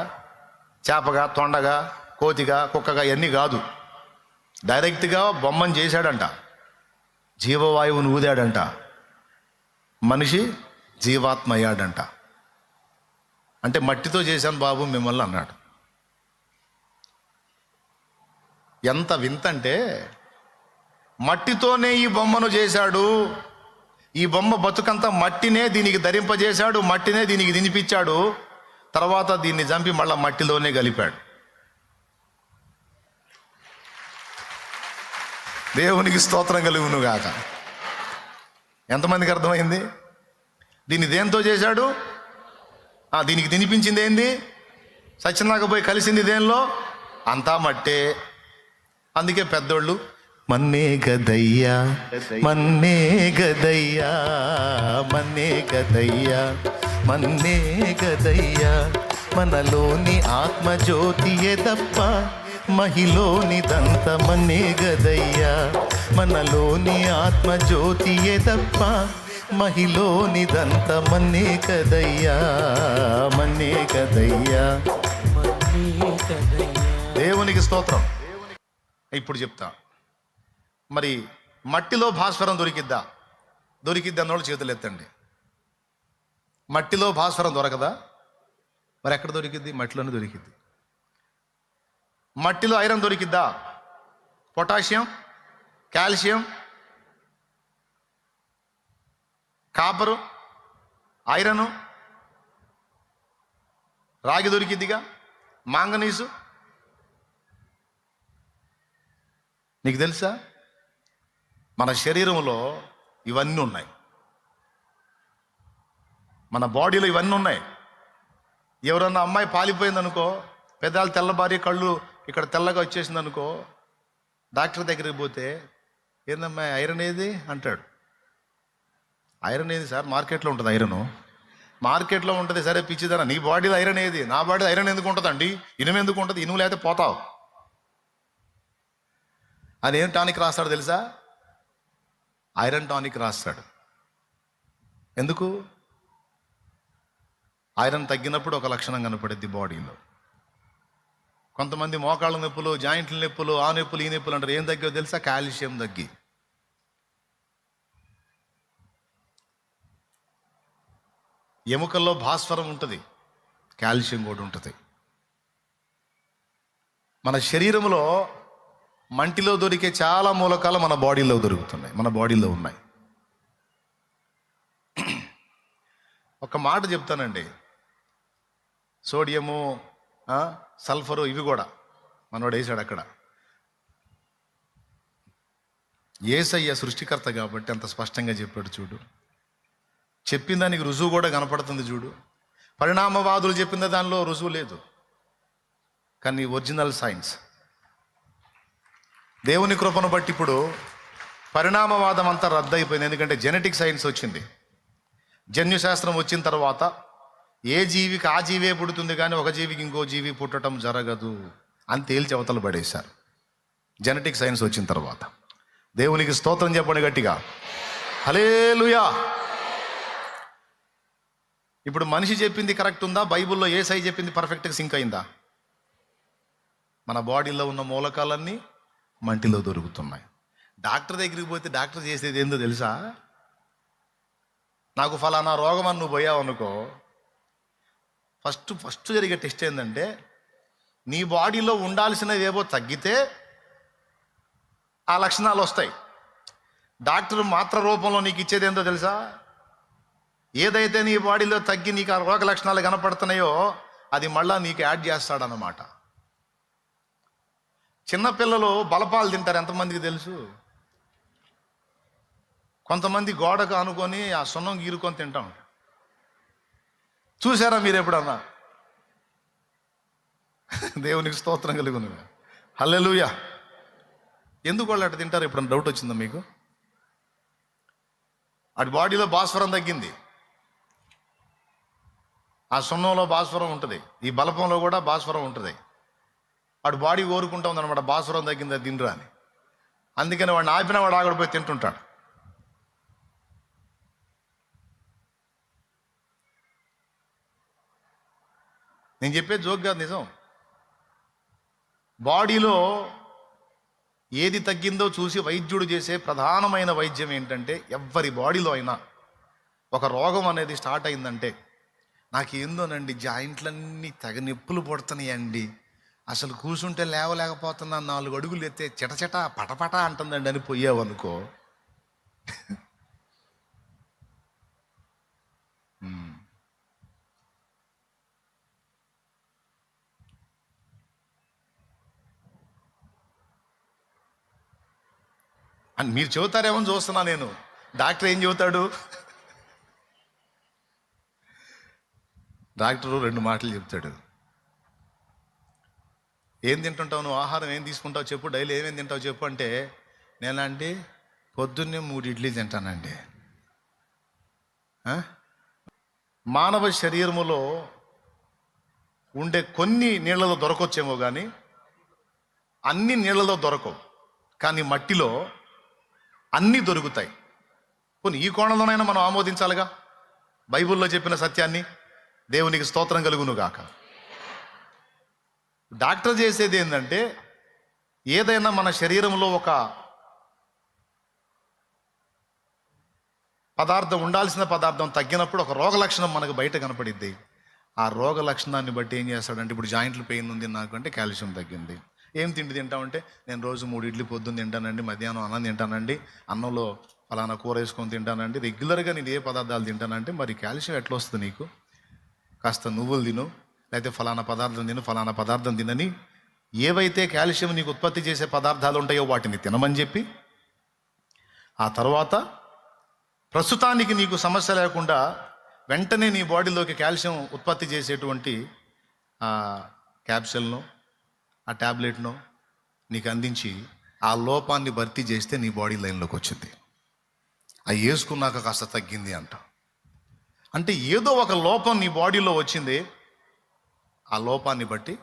చేపగా, తొండగా, కోతిగా, కుక్కగా, ఇవన్నీ కాదు. డైరెక్ట్గా బొమ్మను చేశాడంట, జీవవాయువును ఊదాడంట, మనిషి జీవాత్మ అయ్యాడంట. అంటే మట్టితో చేశాను బాబు మిమ్మల్ని అన్నాడు. ఎంత వింతంటే మట్టితోనే ఈ బొమ్మను చేశాడు. ఈ బొమ్మ బతుకంతా మట్టినే దీనికి ధరింపజేశాడు, మట్టినే దీనికి తినిపించాడు. తర్వాత దీన్ని చంపి మళ్ళీ మట్టిలోనే కలిపాడు. దేవునికి స్తోత్రం కలుగును గాక. ఎంతమందికి అర్థమైంది? దీన్ని దేంతో చేశాడు? దీనికి తినిపించింది ఏంది? సత్యనాక పోయి కలిసింది దేనిలో? అంతా మట్టే. అందుకే పెద్దోళ్ళు మన్నే గదయ్యా, మన్నే గదయ్యా, మన్నే గదయ్యా, మన్నే గదయ్యా, మనలోని ఆత్మజ్యోతియే తప్ప మహిలోనిదంత మన్నే గదయ్యా, మనలోని ఆత్మజ్యోతియే తప్ప మహిలోనిదంత మన్నే కదయ్యా, మన్నే కదయ్యా. దేవునికి స్తోత్రం. ఇప్పుడు చెప్తా, మరి మట్టిలో భాస్వరం దొరికిద్దా? దొరికిద్ది అన్నోళ్ళు చేతులు ఎత్తండి. మట్టిలో భాస్వరం దొరకదా? మరి ఎక్కడ దొరికిద్ది? మట్టిలోనే దొరికిద్ది. మట్టిలో ఐరన్ దొరికిద్దా? పొటాషియం, కాల్షియం, కాపరు, ఐరను, రాగి దొరికిద్దిగా, మాంగనీసు. నీకు తెలుసా మన శరీరంలో ఇవన్నీ ఉన్నాయి, మన బాడీలో ఇవన్నీ ఉన్నాయి. ఎవరన్నా అమ్మాయి పాలిపోయింది అనుకో, పెదాలు తెల్లబారి కళ్ళు ఇక్కడ తెల్లగా వచ్చేసింది అనుకో, డాక్టర్ దగ్గరికి పోతే ఏందమ్మా ఐరన్ ఏది అంటాడు. ఐరన్ ఏది సార్? మార్కెట్లో ఉంటుంది ఐరను. మార్కెట్లో ఉంటుంది, సరే పిచ్చిదన. నీ బాడీలో ఐరన్ ఏది? నా బాడీలో ఐరన్ ఎందుకు ఉంటుందండి? ఇనుము ఎందుకు ఉంటుంది? ఇనుము లేకపోతే పోతావు. అది ఏం టానిక్ రాస్తాడు తెలుసా? ఐరన్ టానిక్ రాస్తాడు. ఎందుకు? ఐరన్ తగ్గినప్పుడు ఒక లక్షణం కనపడుద్ది బాడీలో. కొంతమంది మోకాళ్ళ నొప్పులు, జాయింట్ల నొప్పులు, ఆ నొప్పులు, ఈ నొప్పులు అంటారు. ఏం తగ్గో తెలుసా? కాల్షియం తగ్గి. ఎముకల్లో భాస్వరం ఉంటుంది, కాల్షియం కూడా ఉంటుంది. మన శరీరంలో మంటిలో దొరికే చాలా మూలకాలు మన బాడీలో దొరుకుతున్నాయి, మన బాడీలో ఉన్నాయి. ఒక మాట చెప్తానండి, సోడియము, సల్ఫరు, ఇవి కూడా మనోడు వేసాడు అక్కడ. యేసయ్య సృష్టికర్త కాబట్టి అంత స్పష్టంగా చెప్పాడు చూడు. చెప్పిన దానికి రుజువు కూడా కనపడుతుంది చూడు. పరిణామవాదులు చెప్పిన దానిలో రుజువు లేదు, కానీ ఒరిజినల్ సైన్స్, దేవుని కృపను బట్టి ఇప్పుడు పరిణామవాదం అంతా రద్దయిపోయింది. ఎందుకంటే జెనెటిక్ సైన్స్ వచ్చింది, జన్యుశాస్త్రం వచ్చిన తర్వాత ఏ జీవికి ఆ జీవే పుడుతుంది, కానీ ఒక జీవికి ఇంకో జీవి పుట్టడం జరగదు అని తేల్చి అవతలు పడేశారు జెనెటిక్ సైన్స్ వచ్చిన తర్వాత. దేవునికి స్తోత్రం చెప్పండి గట్టిగా, హల్లెలూయా. ఇప్పుడు మనిషి చెప్పింది కరెక్ట్ ఉందా? బైబిల్లో యేసయ్య చెప్పింది పర్ఫెక్ట్గా సింక్ అయిందా? మన బాడీలో ఉన్న మూలకాలన్నీ మంటిలో దొరుకుతున్నాయి. డాక్టర్ దగ్గరికి పోతే డాక్టర్ చేసేది ఏందో తెలుసా? నాకు ఫలానా రోగం అని నువ్వు పోయావు అనుకో, ఫస్ట్ జరిగే టెస్ట్ ఏంటంటే నీ బాడీలో ఉండాల్సినవి ఏవో తగ్గితే ఆ లక్షణాలు వస్తాయి. డాక్టర్ మాత్ర రూపంలో నీకు ఇచ్చేది ఏందో తెలుసా? ఏదైతే నీ బాడీలో తగ్గి నీకు ఆ రోగ లక్షణాలు కనపడుతున్నాయో అది మళ్ళా నీకు యాడ్ చేస్తాడనమాట. చిన్నపిల్లలు బలపాలు తింటారు, ఎంతమందికి తెలుసు? కొంతమంది గోడకు ఆనుకొని ఆ సున్నం గీరుకొని తింటాం. చూసారా మీరు ఎప్పుడన్నా? దేవునికి స్తోత్రం కలుగును, హల్లెలూయా. ఎందుకు వాళ్ళు అటు తింటారు? ఎప్పుడన్నా డౌట్ వచ్చిందా మీకు? అటు బాడీలో భాస్వరం తగ్గింది, ఆ సున్నంలో భాస్వరం ఉంటుంది, ఈ బలపంలో కూడా భాస్వరం ఉంటుంది. వాడు బాడీ కోరుకుంటా ఉందన్నమాట, భాస్వరం తగ్గింది అది తినరా అని. అందుకని వాడిని ఆపిన వాడు ఆగడిపోయి తింటుంటాడు. నేను చెప్పేది జోక్ కాదు, నిజం. బాడీలో ఏది తగ్గిందో చూసి వైద్యుడు చేసే ప్రధానమైన వైద్యం ఏంటంటే, ఎవ్వరి బాడీలో అయినా ఒక రోగం అనేది స్టార్ట్ అయిందంటే, నాకు ఏందోనండి జాయింట్లన్నీ తెగ నొప్పులు పడుతున్నాయండి, అసలు కూర్చుంటే లేవలేకపోతున్నా, 4 అడుగులు ఎత్తే చిటచిట పటపట అంటుందండి అని పోయావు అనుకో, అని మీరు చెబుతారేమో అని చూస్తున్నా నేను. డాక్టర్ ఏం చెబుతాడు? డాక్టరు 2 మాటలు చెప్తాడు. ఏం తింటుంటావు నువ్వు, ఆహారం ఏం తీసుకుంటావు చెప్పు, డైలీ ఏమేమి తింటావు చెప్పు అంటే, నేనండి పొద్దున్నే 3 ఇడ్లీ తింటానండి. మానవ శరీరములో ఉండే కొన్ని నీళ్ళలో దొరకొచ్చేమో కానీ అన్ని నీళ్ళలో దొరకవు, కానీ మట్టిలో అన్నీ దొరుకుతాయి. పోనీ ఈ కోణంలోనైనా మనం ఆమోదించాలిగా బైబిల్లో చెప్పిన సత్యాన్ని. దేవునికి స్తోత్రం కలుగును గాక. డాక్టర్ చేసేది ఏంటంటే, ఏదైనా మన శరీరంలో ఒక పదార్థం, ఉండాల్సిన పదార్థం తగ్గినప్పుడు ఒక రోగ లక్షణం మనకు బయట కనపడిద్ది. ఆ రోగ లక్షణాన్ని బట్టి ఏం చేస్తాడంటే, ఇప్పుడు జాయింట్లు పెయిన్ ఉంది నాకు అంటే కాల్షియం తగ్గింది. ఏం తిండి తింటామంటే, నేను రోజు 3 ఇడ్లీ పొద్దున్న తింటానండి, మధ్యాహ్నం అన్నం తింటానండి, అన్నంలో ఫలానా కూర వేసుకొని తింటానండి, రెగ్యులర్గా నేను ఏ పదార్థాలు తింటానంటే, మరి కాల్షియం ఎట్లా వస్తుంది నీకు? కాస్త నువ్వులు తిను, లేకపోతే ఫలానా పదార్థం తిను, ఫలానా పదార్థం తినని ఏవైతే కాల్షియం నీకు ఉత్పత్తి చేసే పదార్థాలు ఉంటాయో వాటిని తినమని చెప్పి, ఆ తర్వాత ప్రస్తుతానికి నీకు సమస్య లేకుండా వెంటనే నీ బాడీలోకి కాల్షియం ఉత్పత్తి చేసేటువంటి క్యాప్సూల్ను, ఆ ట్యాబ్లెట్ను నీకు అందించి ఆ లోపాన్ని భర్తీ చేస్తే నీ బాడీ లైన్లోకి వచ్చింది. అవి వేసుకున్నాక కాస్త తగ్గింది అంట. అంటే ఏదో ఒక లోపం నీ బాడీలో వచ్చింది, ఆ లోపాన్ని బట్టి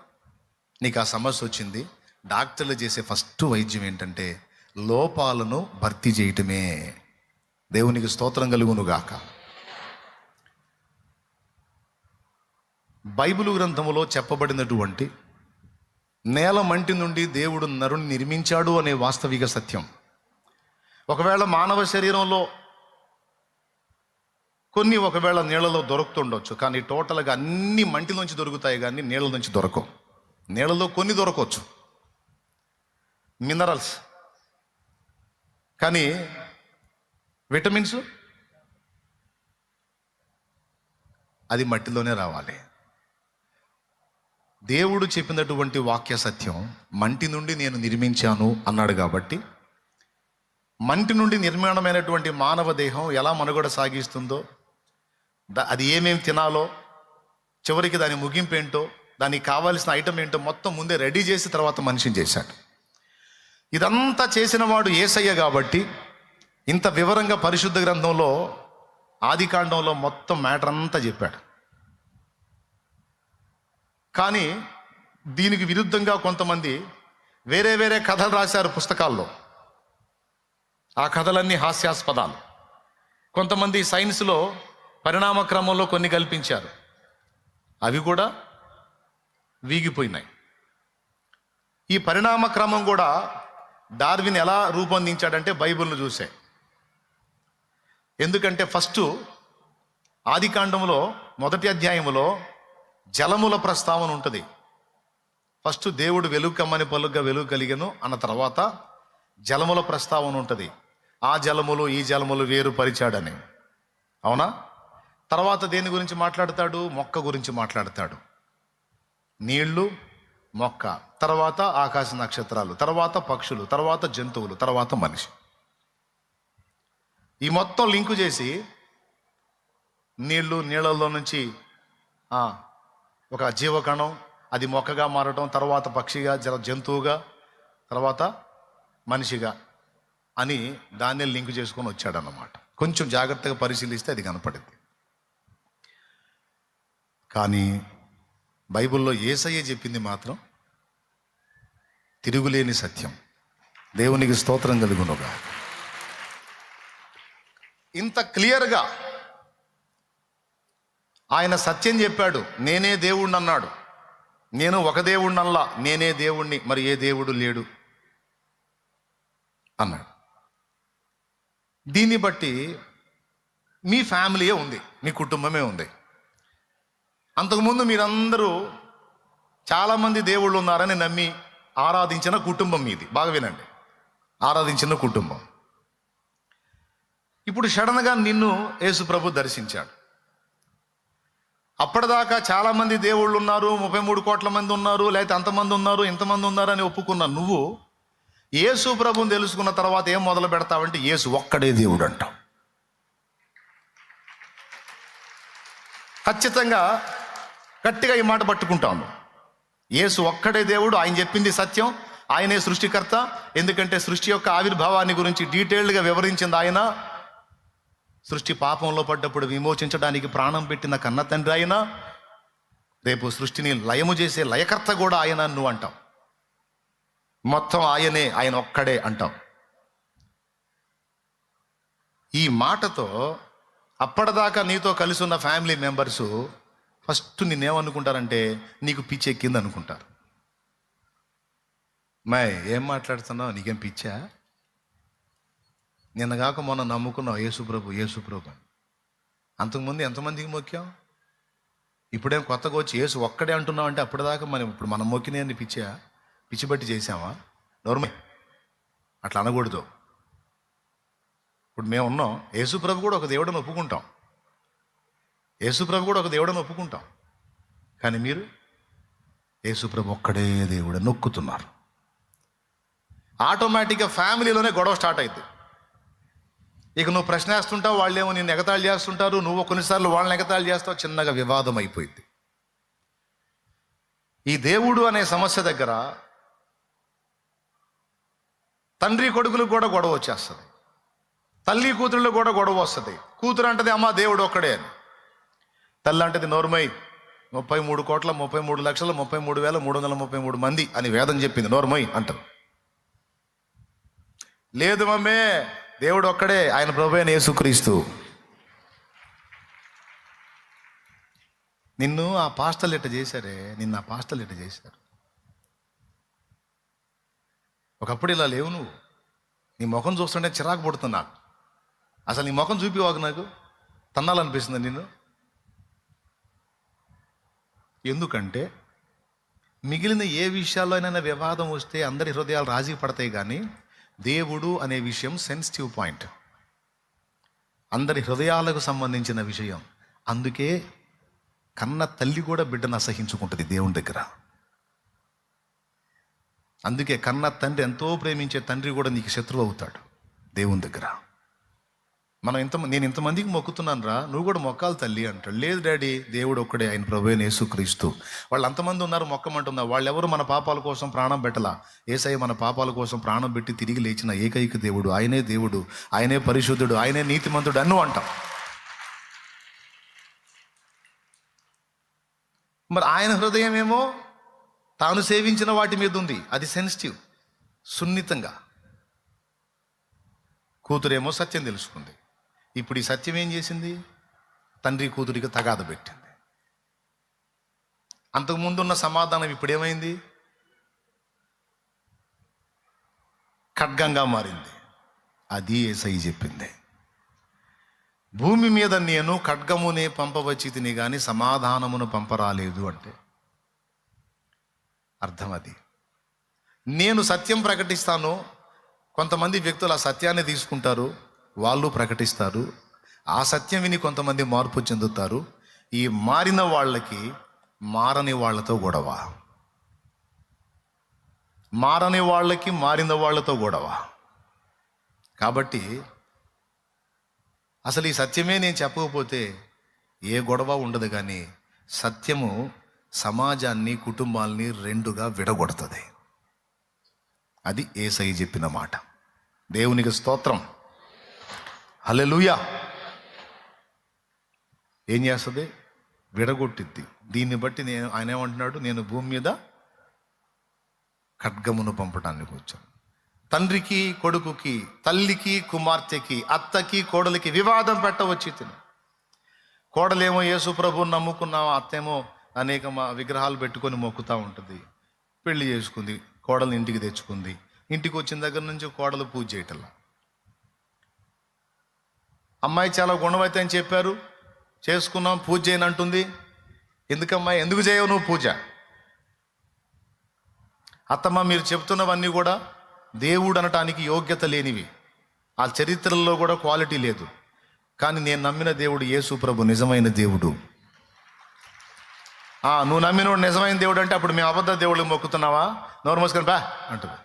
నీకు ఆ సమస్య వచ్చింది. డాక్టర్లు చేసే ఫస్ట్ వైద్యం ఏంటంటే లోపాలను భర్తీ చేయటమే. దేవునికి స్తోత్రం కలుగును గాక. బైబిలు గ్రంథములో చెప్పబడినటువంటి నేల మంటి నుండి దేవుడు నరుని నిర్మించాడు అనే వాస్తవిక సత్యం ఒకవేళ మానవ శరీరంలో కొన్ని ఒకవేళ నీళ్ళలో దొరుకుతుండొచ్చు, కానీ టోటల్గా అన్ని మంటి నుంచి దొరుకుతాయి కానీ నీళ్ళ నుంచి దొరకవు. నీళ్ళలో కొన్ని దొరకవచ్చు, మినరల్స్, కానీ విటమిన్స్ అది మట్టిలోనే రావాలి. దేవుడు చెప్పినటువంటి వాక్య సత్యం, మంటి నుండి నేను నిర్మించాను అన్నాడు. కాబట్టి మంటి నుండి నిర్మాణమైనటువంటి మానవ దేహం ఎలా మనుగడ సాగిస్తుందో, అది ఏమేమి తినాలో, చివరికి దాని ముగింపు ఏంటో, దానికి కావాల్సిన ఐటమ్ ఏంటో మొత్తం ముందే రెడీ చేసి తర్వాత మనిషిని చేశాడు. ఇదంతా చేసిన వాడు యేసయ్య. కాబట్టి ఇంత వివరంగా పరిశుద్ధ గ్రంథంలో ఆదికాండంలో మొత్తం మ్యాటర్ అంతా చెప్పాడు. కానీ దీనికి విరుద్ధంగా కొంతమంది వేరే వేరే కథలు రాశారు పుస్తకాల్లో. ఆ కథలన్నీ హాస్యాస్పదాలు. కొంతమంది సైన్స్లో పరిణామ క్రమంలో కొన్ని కల్పించారు, అవి కూడా వీగిపోయినాయి. ఈ పరిణామ క్రమం కూడా డార్విన్ ఎలా రూపొందించాడంటే బైబిల్ను చూసే. ఎందుకంటే ఫస్ట్ ఆదికాండంలో 1వ అధ్యాయంలో జలముల ప్రస్తావన ఉంటుంది. ఫస్ట్ దేవుడు వెలుగు కమ్మని పలుగ్గా వెలుగు కలిగెను అన్న తర్వాత జలముల ప్రస్తావన ఉంటుంది. ఆ జలములు ఈ జలములు వేరుపరిచాడని, అవునా? తర్వాత దేని గురించి మాట్లాడతాడు? మొక్క గురించి మాట్లాడతాడు. నీళ్లు, మొక్క, తర్వాత ఆకాశ నక్షత్రాలు, తర్వాత పక్షులు, తర్వాత జంతువులు, తర్వాత మనిషి. ఈ మొత్తం లింకు చేసి నీళ్లలో నుంచి ఒక జీవకణం, అది మొక్కగా మారటం, తర్వాత పక్షిగా, జంతువుగా, తర్వాత మనిషిగా అని దాన్ని లింకు చేసుకొని వచ్చాడన్నమాట. కొంచెం జాగ్రత్తగా పరిశీలిస్తే అది కనపడింది. కానీ బైబిల్లో యేసయ్య చెప్పింది మాత్రం తిరుగులేని సత్యం. దేవునికి స్తోత్రం కలుగునుగా. ఇంత క్లియర్గా ఆయన సత్యం చెప్పాడు. నేనే దేవుణ్ణి అన్నాడు. నేను ఒక దేవుణ్ణి అల్లా, నేనే దేవుణ్ణి, మరి ఏ దేవుడు లేడు అన్నాడు. దీన్ని బట్టి మీ ఫ్యామిలీయే ఉంది, మీ కుటుంబమే ఉంది. అంతకుముందు మీరందరూ చాలామంది దేవుళ్ళు ఉన్నారని నమ్మి ఆరాధించిన కుటుంబం మీది. బాగా వినండి, ఆరాధించిన కుటుంబం. ఇప్పుడు సడన్గా నిన్ను యేసు ప్రభు దర్శించాడు. అప్పటిదాకా చాలామంది దేవుళ్ళు ఉన్నారు, 33 కోట్ల మంది ఉన్నారు, లేకపోతే అంతమంది ఉన్నారు, ఇంతమంది ఉన్నారు అని ఒప్పుకున్న నువ్వు యేసు ప్రభుని తెలుసుకున్న తర్వాత ఏం మొదలు పెడతావంటే యేసు ఒక్కడే దేవుడు అంటాం. ఖచ్చితంగా గట్టిగా ఈ మాట పట్టుకుంటాము. యేసు ఒక్కడే దేవుడు, ఆయన చెప్పింది సత్యం, ఆయనే సృష్టికర్త. ఎందుకంటే సృష్టి యొక్క ఆవిర్భావాన్ని గురించి డీటెయిల్డ్గా వివరించింది ఆయన. సృష్టి పాపంలో పడ్డప్పుడు విమోచించడానికి ప్రాణం పెట్టిన కన్న తండ్రి ఆయన. రేపు సృష్టిని లయము చేసే లయకర్త కూడా ఆయన నువ్వు అంటాం. మొత్తం ఆయనే, ఆయన ఒక్కడే అంటాం. ఈ మాటతో అప్పటిదాకా నీతో కలిసి ఉన్న ఫ్యామిలీ మెంబర్సు ఫస్ట్ నిన్నేమనుకుంటారంటే నీకు పిచ్చి ఎక్కింది అనుకుంటారు. మై ఏం మాట్లాడుతున్నావు, నీకేం పిచ్చా? నిన్నగాక మొన్న నమ్ముకున్నావు యేసుప్రభు అని. అంతకుముందు ఎంతమందికి మొక్కాం? ఇప్పుడేం కొత్తగా వచ్చి యేసు ఒక్కడే అంటున్నావు అంటే అప్పటిదాకా ఇప్పుడు మనం మొక్కినే పిచ్చా? పిచ్చి బట్టి చేసామా? నోర్మై అట్లా అనకూడదు. ఇప్పుడు మేము ఉన్నాం, యేసుప్రభు కూడా ఒక దేవుడని ఒప్పుకుంటాం, యేసుప్రభు కూడా ఒక దేవుడని ఒప్పుకుంటాం. కానీ మీరు యేసుప్రభు ఒక్కడే దేవుడు నొక్కుతున్నారు. ఆటోమేటిక్గా ఫ్యామిలీలోనే గొడవ స్టార్ట్ అయింది. ఇక నువ్వు ప్రశ్న వేస్తుంటావు, వాళ్ళేమో నిన్ను ఎగతాళి చేస్తుంటారు, నువ్వు కొన్నిసార్లు వాళ్ళని ఎగతాళి చేస్తావు, చిన్నగా వివాదం అయిపోయింది. ఈ దేవుడు అనే సమస్య దగ్గర తండ్రి కొడుకులకు కూడా గొడవ వచ్చేస్తుంది, తల్లి కూతుళ్ళు కూడా గొడవ వస్తుంది. కూతురు అంటది అమ్మ దేవుడు ఒక్కడే అని, తల్లి అంటది నోర్మై 33,33,33,333 మంది అని వేదం చెప్పింది, నోర్మై అంటారు. లేదు మమ్మే దేవుడు ఒక్కడే, ఆయన ప్రభు అయిన యేసుక్రీస్తు. నిన్ను ఆ పాస్టర్లు ఇట్ట చేశారే, నిన్ను ఆ పాస్టర్లు ఇట్ట చేశారు. ఒకప్పుడు ఇలా లేవు నువ్వు. నీ ముఖం చూస్తుంటే చిరాకు పుడుతుంది నాకు. అసలు నీ ముఖం చూపివాకు, నాకు తన్నాలనిపిస్తుంది నిన్ను. ఎందుకంటే మిగిలిన ఏ విషయాల్లో అయినా వివాదం వస్తే అందరి హృదయాలు రాజీ పడతాయి, కానీ దేవుడు అనే విషయం సెన్సిటివ్ పాయింట్, అందరి హృదయాలకు సంబంధించిన విషయం. అందుకే కన్న తల్లి కూడా బిడ్డను అసహించుకుంటుంది దేవుని దగ్గర. అందుకే కన్న తండ్రి, ఎంతో ప్రేమించే తండ్రి కూడా నీకు శత్రువు అవుతాడు దేవుని దగ్గర. నేను ఇంతమందికి మొక్కుతున్నాను రా, నువ్వు కూడా మొక్కాలి తల్లి అంటాడు. లేదు డాడీ, దేవుడు ఒక్కడే, ఆయన ప్రభు అయిన యేసుక్రీస్తు. వాళ్ళు అంతమంది ఉన్నారు మొక్కమంటున్నారు, వాళ్ళెవరు మన పాపాల కోసం ప్రాణం పెట్టలా. యేసయ్య మన పాపాల కోసం ప్రాణం పెట్టి తిరిగి లేచిన ఏకైక దేవుడు, ఆయనే దేవుడు, ఆయనే పరిశుద్ధుడు, ఆయనే నీతిమంతుడు అన్ను అంటాం. మరి ఆయన హృదయం ఏమో తాను సేవించిన వాటి మీద ఉంది, అది సెన్సిటివ్, సున్నితంగా. కూతురేమో సత్యం తెలుసుకుంది. ఇప్పుడు ఈ సత్యం ఏం చేసింది? తండ్రి కూతురికి తగాద పెట్టింది. అంతకుముందున్న సమాధానం ఇప్పుడేమైంది? ఖడ్గంగా మారింది. అది యేసయ్య చెప్పింది. భూమి మీద నేను ఖడ్గమునే పంపవచ్చి తిని కానీ సమాధానమును పంపరాలేదు అంటే అర్థం అది. నేను సత్యం ప్రకటిస్తాను, కొంతమంది వ్యక్తులు ఆ సత్యాన్ని తీసుకుంటారు, వాళ్ళు ప్రకటిస్తారు. ఆ సత్యం విని కొంతమంది మార్పు చెందుతారు. ఈ మారిన వాళ్ళకి మారని వాళ్ళతో గొడవ, మారని వాళ్ళకి మారిన వాళ్ళతో గొడవ. కాబట్టి అసలు ఈ సత్యమే నేను చెప్పకపోతే ఏ గొడవ ఉండదు, కానీ సత్యము సమాజాన్ని, కుటుంబాల్ని రెండుగా విడగొడుతుంది. అది యేసయ్య చెప్పిన మాట. దేవునికి స్తోత్రం, హల్లెలూయా. ఏం చేస్తుంది? విడగొట్టిద్ది. దీన్ని బట్టి ఆయన ఏమంటున్నాడు? నేను భూమి మీద ఖడ్గమును పంపడానికి వచ్చాను. తండ్రికి కొడుకుకి, తల్లికి కుమార్తెకి, అత్తకి కోడలికి వివాదం పెట్టవచ్చి తిని. కోడలేమో యేసు ప్రభువుని నమ్ముకున్నాం, అత్తేమో అనేక విగ్రహాలు పెట్టుకొని మొక్కుతూ ఉంటుంది. పెళ్లి చేసుకుంది, కోడలు ఇంటికి తెచ్చుకుంది. ఇంటికి వచ్చిన దగ్గర నుంచి కోడలు పూజ చేయటల్లా. అమ్మాయి చాలా గుణవైతే అని చెప్పారు, చేసుకున్నాం, పూజ చేయని అంటుంది. ఎందుకమ్మాయి, ఎందుకు చేయవు నువ్వు పూజ? అత్తమ్మ, మీరు చెప్తున్నవన్నీ కూడా దేవుడు అనటానికి యోగ్యత లేనివి, ఆ చరిత్రల్లో కూడా క్వాలిటీ లేదు. కానీ నేను నమ్మిన దేవుడు యేసు ప్రభు నిజమైన దేవుడు. నువ్వు నమ్మినోడు నిజమైన దేవుడు అంటే అప్పుడు మేము అబద్ధ దేవుళ్ళకి మొక్కుతున్నావా? నోరు మూసుకొని బా అంటుంది.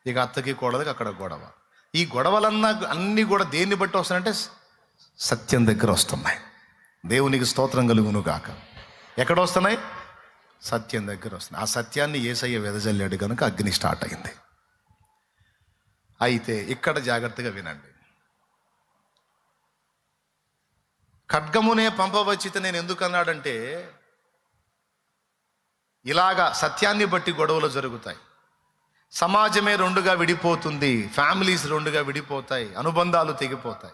ఇక అత్తకి కోడలికి అక్కడ గొడవ. ఈ గొడవలన్నా అన్నీ కూడా దేన్ని బట్టి వస్తాయంటే సత్యం దగ్గర వస్తున్నాయి. దేవునికి స్తోత్రం కలుగును గాక. ఎక్కడ వస్తున్నాయి? సత్యం దగ్గర వస్తున్నాయి. ఆ సత్యాన్ని యేసయ్య వెదజల్లాడు కనుక అగ్ని స్టార్ట్ అయింది. అయితే ఇక్కడ జాగ్రత్తగా వినండి. ఖడ్గమునే పంపవచ్చిత నేను ఎందుకు అన్నాడంటే, ఇలాగా సత్యాన్ని బట్టి గొడవలు జరుగుతాయి. సమాజమే రెండుగా విడిపోతుంది, ఫ్యామిలీస్ రెండుగా విడిపోతాయి, అనుబంధాలు తెగిపోతాయి.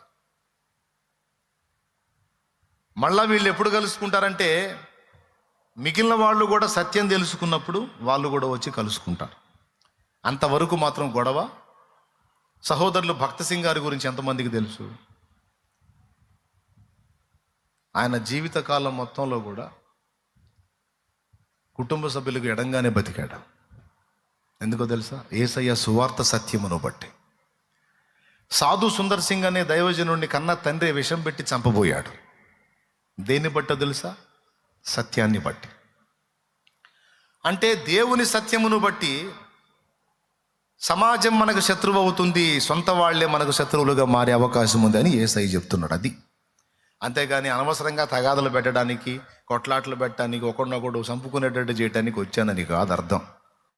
మళ్ళా వీళ్ళు ఎప్పుడు కలుసుకుంటారంటే, మిగిలిన వాళ్ళు కూడా సత్యం తెలుసుకున్నప్పుడు వాళ్ళు కూడా వచ్చి కలుసుకుంటారు. అంతవరకు మాత్రం గొడవ. సహోదరులు భక్త సింగ్ గారి గురించి ఎంతమందికి తెలుసు? ఆయన జీవితకాలం మొత్తంలో కూడా కుటుంబ సభ్యులకు ఎడంగానే బతికాడు. ఎందుకో తెలుసా? యేసయ్య సువార్త సత్యమును బట్టి. సాధు సుందర్ సింగ్ అనే దైవజనుడిని కన్న తండ్రి విషం పెట్టి చంపబోయాడు. దేన్ని బట్టో తెలుసా? సత్యాన్ని బట్టి. అంటే దేవుని సత్యమును బట్టి సమాజం మనకు శత్రువు అవుతుంది, సొంత వాళ్లే మనకు శత్రువులుగా మారే అవకాశం ఉంది అని యేసయ్య చెప్తున్నాడు. అది అంతేగాని అనవసరంగా తగాదలు పెట్టడానికి, కొట్లాటలు పెట్టడానికి, ఒకడినొకడు చంపుకునేటట్టు చేయడానికి వచ్చానని కాదు అర్థం.